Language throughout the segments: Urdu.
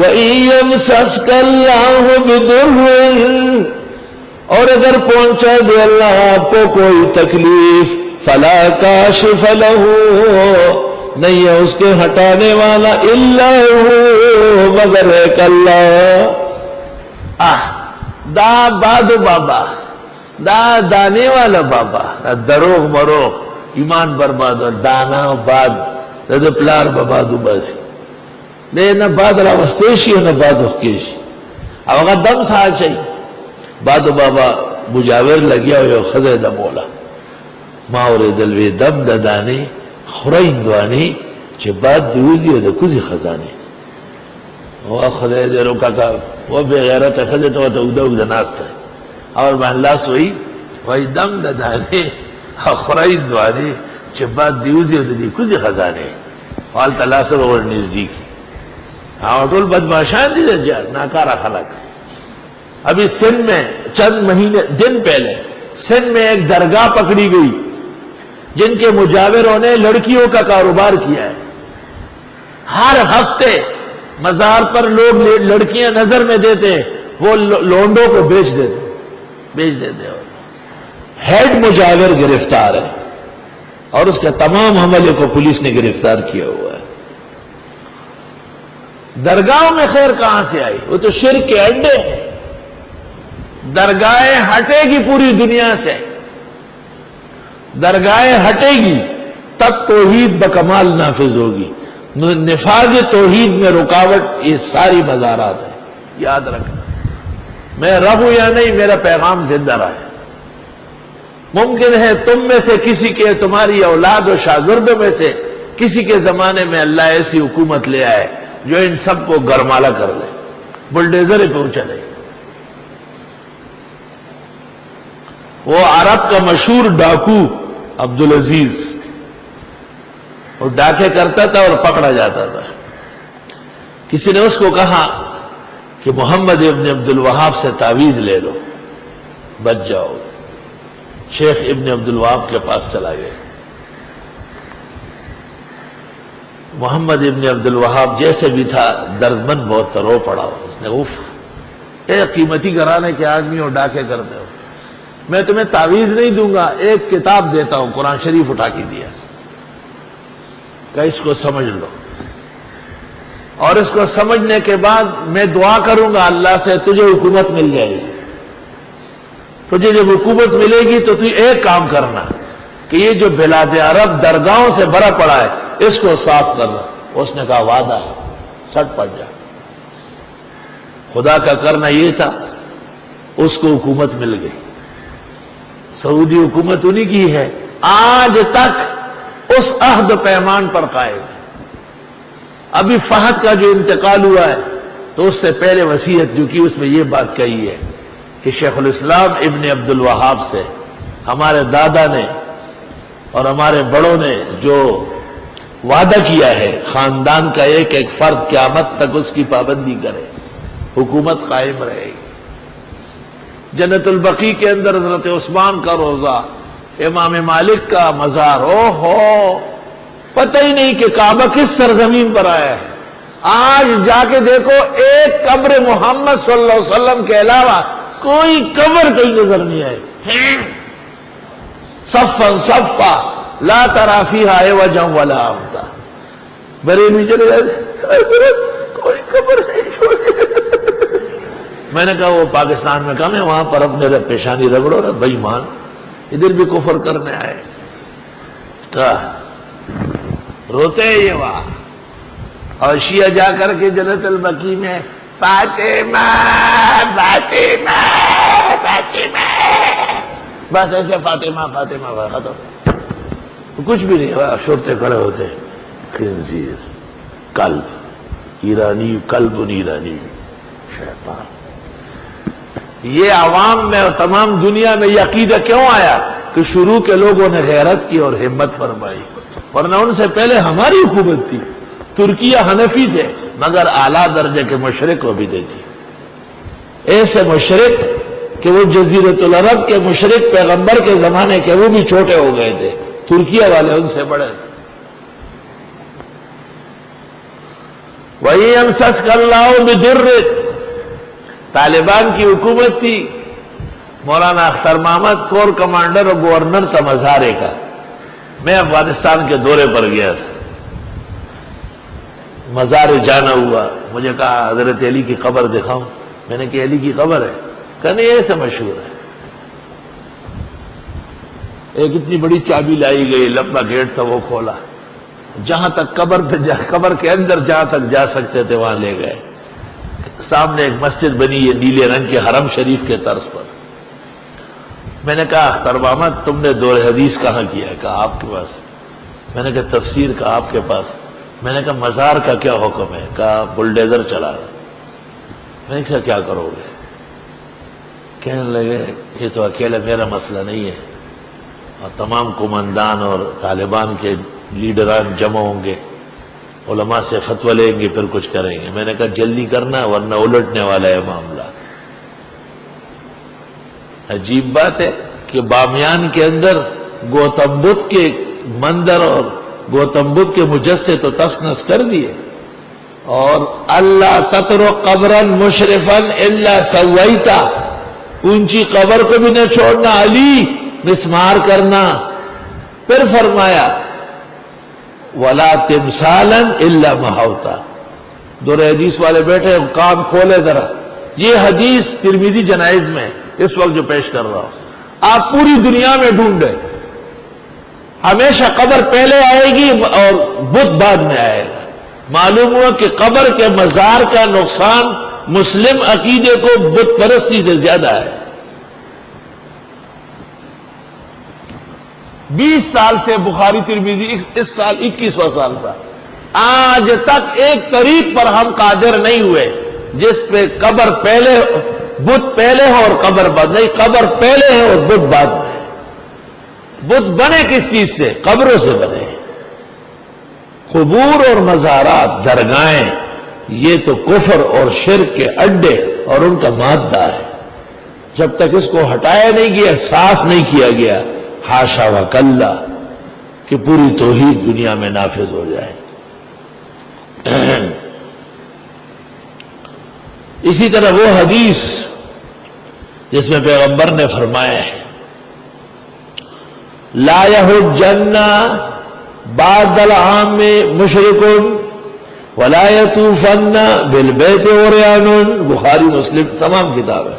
وَإِن يَمْسَسْكَ اللَّهُ بِضُرٍّ، اور اگر پہنچا دے اللہ آپ کو کوئی تکلیف، فَلَا كَاشِفَ لَهُ، نہیں ہے اس کے ہٹانے والا، إِلَّا هُوَ، مگر ایک اللہ۔ دا بادو بابا، دا دانے والا بابا، دا دروغ مروغ ایمان برباد، دانا باد دا پلار ببادو باسی دے نا باد راوستیشی نا بادو کیشی او اگر دم سا چاہی بادو بابا مجاور لگیا ہویا خضر دا مولا ماوری دلوی دم دا دانی خورین دوانی چه باد دیوزی دا کزی خزانی وہ خضر دے روکا کا وہ بے غیرت خضر تو اگدا ناستا ہے اور محلہ سوئی وہی دم دا دانی خورین دوانی چه باد دیوزی دا دی کزی خزانی حال تلاسر اور نزدیک طول بدماشان دی در جار ناکارا خلق۔ ابھی سن میں چند مہینے دن پہلے سن میں ایک درگاہ پکڑی گئی جن کے مجاوروں نے لڑکیوں کا کاروبار کیا ہے۔ ہر ہفتے مزار پر لوگ لڑکیاں نظر میں دیتے، وہ لونڈوں کو بیچ دیتے ہیڈ مجاور گرفتار ہے اور اس کے تمام عملے کو پولیس نے گرفتار کیا ہوا ہے۔ درگاہوں میں خیر کہاں سے آئی؟ وہ تو شرک کے اڈے ہیں۔ درگاہیں ہٹے گی پوری دنیا سے، درگاہیں ہٹے گی تب توحید بکمال نافذ ہوگی۔ نفاذ توحید میں رکاوٹ یہ ساری مزارات ہیں، یاد رکھنا۔ میں رب ہوں یا نہیں، میرا پیغام زندہ رہے۔ ممکن ہے تم میں سے کسی کے، تمہاری اولاد و شاگردوں میں سے کسی کے زمانے میں اللہ ایسی حکومت لے آئے جو ان سب کو گرمالا کر دے، بلڈیزر پہ چلے۔ وہ عرب کا مشہور ڈاکو عبدالعزیز، وہ ڈاکے کرتا تھا اور پکڑا جاتا تھا۔ کسی نے اس کو کہا کہ محمد ابن عبد الوہاب سے تعویذ لے لو بچ جاؤ۔ شیخ ابن عبد الوہاب کے پاس چلا گیا۔ محمد ابن عبد الوہاب جیسے بھی تھا دردمند بہت تھا، رو پڑا۔ اس نے اے قیمتی گھرانے کے آدمی ہو، ڈاکے کرتے ہو، میں تمہیں تعویذ نہیں دوں گا، ایک کتاب دیتا ہوں۔ قرآن شریف اٹھا کے دیا کہ اس کو سمجھ لو، اور اس کو سمجھنے کے بعد میں دعا کروں گا اللہ سے، تجھے حکومت مل جائے گی۔ تجھے جب حکومت ملے گی تو تجھے ایک کام کرنا کہ یہ جو بلاد عرب درگاہوں سے بھرا پڑا ہے اس کو صاف کرنا۔ اس نے کہا وعدہ ہے، سٹ پڑ جا۔ خدا کا کرنا یہ تھا، اس کو حکومت مل گئی۔ سعودی حکومت انہی کی ہے، آج تک اس عہد و پیمان پر قائم ہے۔ ابھی فہد کا جو انتقال ہوا ہے تو اس سے پہلے وصیت جو کی اس میں یہ بات کہی ہے کہ شیخ الاسلام ابن عبد الوہاب سے ہمارے دادا نے اور ہمارے بڑوں نے جو وعدہ کیا ہے، خاندان کا ایک ایک فرد قیامت تک اس کی پابندی کرے، حکومت قائم رہے گی۔ جنت البقیع کے اندر حضرت عثمان کا روضہ، امام مالک کا مزار، پتہ ہی نہیں کہ کعبہ کس سرزمین پر آیا ہے۔ آج جا کے دیکھو، ایک قبر محمد صلی اللہ علیہ وسلم کے علاوہ کوئی قبر کہیں نظر نہیں آئے۔ صفاً صفا لا تری فیہا عوجا ولا امتا۔ بریلوی چلے جائے کوئی قبر نہیں۔ میں نے کہا وہ پاکستان میں کم ہے، وہاں پر اپنے پیشانی رگڑو رہا بھائی مان، ادھر بھی کفر کرنے آئے۔ روتے ہیں یہ وہاں، اور شیعہ جا کر کے جنت البقیع میں فاطمہ فاطمہ فاطمہ، بس ایسے فاطمہ فاطمہ ختم، کچھ بھی نہیں۔ شرطے کھڑے ہوتے ہیں، خنزیر، کلب ایرانی، کلب ایرانی، شیطان۔ یہ عوام میں اور تمام دنیا میں یہ عقیدہ کیوں آیا کہ شروع کے لوگوں نے غیرت کی اور ہمت فرمائی، ورنہ ان سے پہلے ہماری حکومت تھی۔ ترکیہ حنفی تھے مگر اعلیٰ درجے کے مشرق عقیدے تھی، ایسے مشرق کہ وہ جزیرۃ العرب کے مشرق پیغمبر کے زمانے کے وہ بھی چھوٹے ہو گئے تھے، ترکیہ والے ان سے بڑے۔ وَإِن يَمْسَسْكَ اللَّهُ بِضُرٍّ، طالبان کی حکومت تھی، مولانا اختر محمد کور کمانڈر اور گورنر تھا مزارے کا. میں افغانستان کے دورے پر گیا تھا، مزارے جانا ہوا. مجھے کہا حضرت علی کی قبر دکھاؤں. میں نے کہا علی کی قبر ہے؟ کہا نہیں ایسے مشہور ہے. ایک اتنی بڑی چابی لائی گئی، لمبا گیٹ تھا، وہ کھولا، جہاں تک قبر کے اندر جہاں تک جا سکتے تھے وہاں لے گئے. سامنے ایک مسجد بنی ہے نیلے رنگ کے حرم شریف کے طرز پر. میں نے کہا اختر محمد تم نے دور حدیث کہاں کیا ہے؟ کہا آپ کے پاس. میں نے کہا تفسیر کا آپ کے پاس. میں نے کہا مزار کا کیا حکم ہے؟ کہا بلڈیزر چلا رہا. میں نے کہا کیا کرو گے؟ کہنے لگے یہ تو اکیلا میرا مسئلہ نہیں ہے، اور تمام قماندان اور طالبان کے لیڈران جمع ہوں گے، علماء سے فتویٰ لیں گے، پھر کچھ کریں گے. میں نے کہا جلدی کرنا ورنہ الٹنے والا ہے معاملہ. عجیب بات ہے کہ بامیان کے اندر گوتم بدھ کے مندر اور گوتم بدھ کے مجسمے تو تس نس کر دیے، اور اللہ تترک قبرا مشرفا الا سویتا، اونچی قبر کو بھی نہ چھوڑنا علی، مسمار کرنا. پھر فرمایا ولا تمثالا الا محوتا. دور حدیث والے بیٹھے کام کھولے ذرا، یہ حدیث ترمذی جنائز میں اس وقت جو پیش کر رہا ہوں، آپ پوری دنیا میں ڈھونڈے، ہمیشہ قبر پہلے آئے گی اور بت بعد میں آئے گا. معلوم ہوا کہ قبر کے مزار کا نقصان مسلم عقیدے کو بت پرستی سے زیادہ ہے. 20 سال سے بخاری ترمذی، اس سال 21واں سال تھا، آج تک ایک طریق پر ہم قادر نہیں ہوئے جس پہ قبر پہلے بت پہلے ہو اور قبر بعد. نہیں، قبر پہلے ہے اور بت بعد میں. بت بنے کس چیز سے؟ قبروں سے بنے. قبور اور مزارات، درگاہیں، یہ تو کفر اور شرک کے اڈے اور ان کا مادہ ہے. جب تک اس کو ہٹایا نہیں گیا، صاف نہیں کیا گیا، حاشا وکلا کہ پوری توحید دنیا میں نافذ ہو جائے. اسی طرح وہ حدیث جس میں پیغمبر نے فرمایا ہے لا یحجن بعد العام مشرک ولا یطوفن بالبیت عریان، بخاری مسلم تمام کتاب ہے.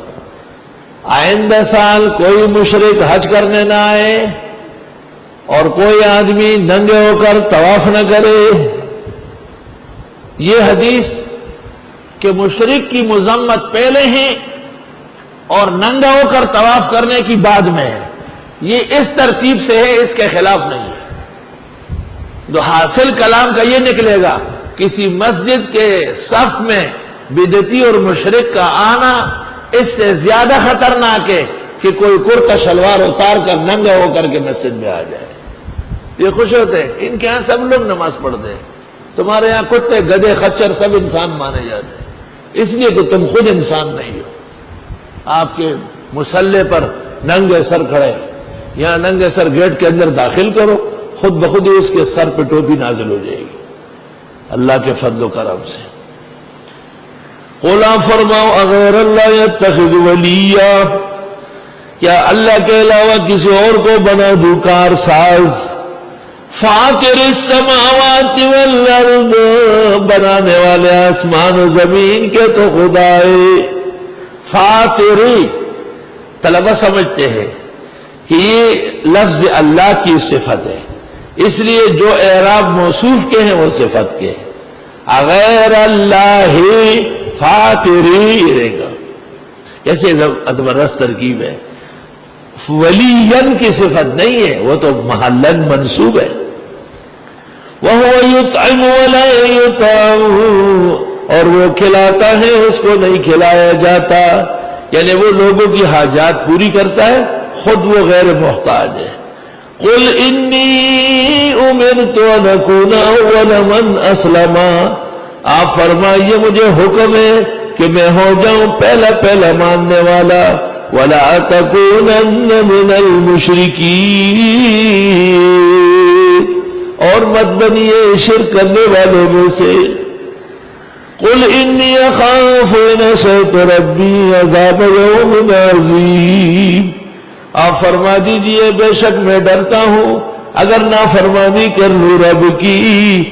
آئندہ سال کوئی مشرک حج کرنے نہ آئے اور کوئی آدمی ننگے ہو کر طواف نہ کرے. یہ حدیث کہ مشرک کی مذمت پہلے ہیں اور ننگا ہو کر طواف کرنے کی بعد میں ہے، یہ اس ترتیب سے ہے، اس کے خلاف نہیں ہے. تو حاصل کلام کا یہ نکلے گا کسی مسجد کے صف میں بدعتی اور مشرک کا آنا اس سے زیادہ خطرناک ہے کہ کوئی کرتا شلوار اتار کر ننگا ہو کر کے مسجد میں آ جائے. یہ خوش ہوتے ہیں، ان کے ہاں سب لوگ نماز پڑھتے ہیں، تمہارے ہاں کتے گدھے خچر سب انسان مانے جاتے ہیں، اس لیے کہ تم خود انسان نہیں ہو. آپ کے مسلح پر ننگے سر کھڑے، یہاں ننگے سر گیٹ کے اندر داخل کرو، خود بخود اس کے سر پہ ٹوپی نازل ہو جائے گی اللہ کے فضل و کرم سے. قولا فرماؤ اغیر اللہ یتخذ ولیا، کیا اللہ کے علاوہ کسی اور کو بنا دوں کار ساز. فاطر السماوات والارض، بنانے والے آسمان و زمین کے تو خدا ہے. فاطری طلبہ سمجھتے ہیں کہ یہ لفظ اللہ کی صفت ہے، اس لیے جو اعراب موصوف کے ہیں وہ صفت کے ہیں. اغیر اللہ فاطری رہے گا، کیسے ادبرس ترکیب ہے. ولیین کی صفت نہیں ہے، وہ تو محلن منصوب ہے. وَهُوَ يُطْعِمُ وَلَا يُطْعَمُ، اور وہ کھلاتا ہے اس کو نہیں کھلایا جاتا، یعنی وہ لوگوں کی حاجات پوری کرتا ہے، خود وہ غیر محتاج ہے. قُلْ إِنِّي أُمِرْتُ أَنْ أَكُونَ أَوَّلَ مَنْ أَسْلَمَ، آپ فرمائیے مجھے حکم ہے کہ میں ہو جاؤں پہلا ماننے والا. وَلَا تَكُونَنَّ مِنَ الْمُشْرِكِينَ، اور مت بنیے شرک کرنے والوں میں سے. قل انی اخاف ان عصیت ربی عذاب یوم عظیم، آپ فرما دیجئے بے شک میں ڈرتا ہوں اگر نافرمانی کر لوں رب کی